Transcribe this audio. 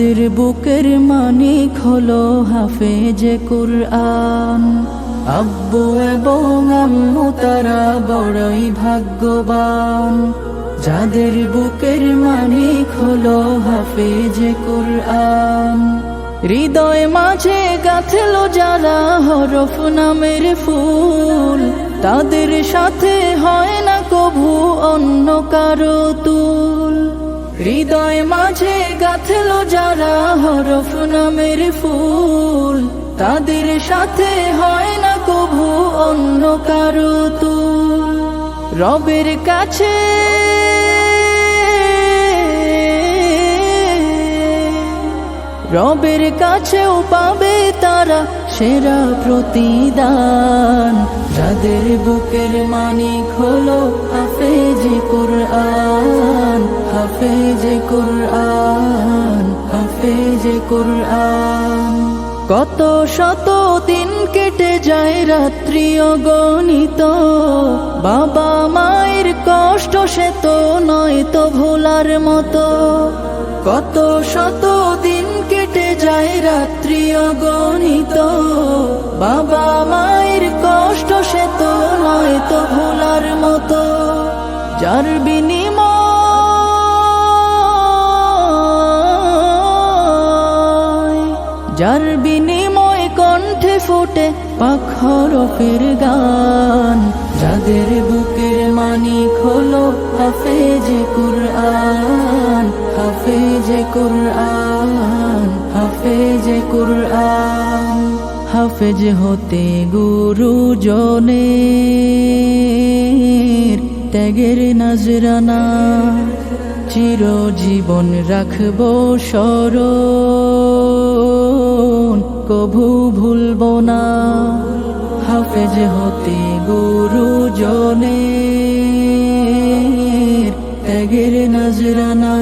যাদের বুকের মানিক হলো হাফেজে কুরআন, আব্বু এবং আম্মু তারা বড়ই ভাগ্যবান। যাদের বুকের মানিক হলো হাফেজে কুরআন, হৃদয় মাঝে গাঁথলো যারা হরফ নামের ফুল, তাদের সাথে হয় না কভু অন্য কারো তুল। হৃদয় মাঝে গাঁথলো যারা হরফ নামের ফুল, তাদের সাথে হয় না কভু অন্য কারো তুল। রবের কাছে রবের কাছেও পাবে তারা সেরা প্রতিদান। যাদের বুকের মানিক হলো হাফেজে কুরআন, হাফেজে কুরআন, হাফেজে কুরআন। কত শত দিন কেটে যায় রাত্রি অগণিত, বাবা মায়ের কষ্ট সে তো নয় তো ভোলার মতো। কত শত দিন কেটে যায় রাত্রি অগণিত, বাবা মায়ের কষ্ট সে তো নয় তো ভোলার মতো। যার বিনিময় কণ্ঠে ফোটে পাক হরফের গান। যাদের বুকের মানিক হলো হাফেজে কুরআন, হাফেজে কুরআন, হাফেজে কুরআন। হাফেজ হতে গুরুজনের ত্যাগের নজরানা, চিরজীবন রাখবো স্মরণ, কভু ভুলবো না। হাফেজ হতে গুরুজনের ত্যাগের নজরানা।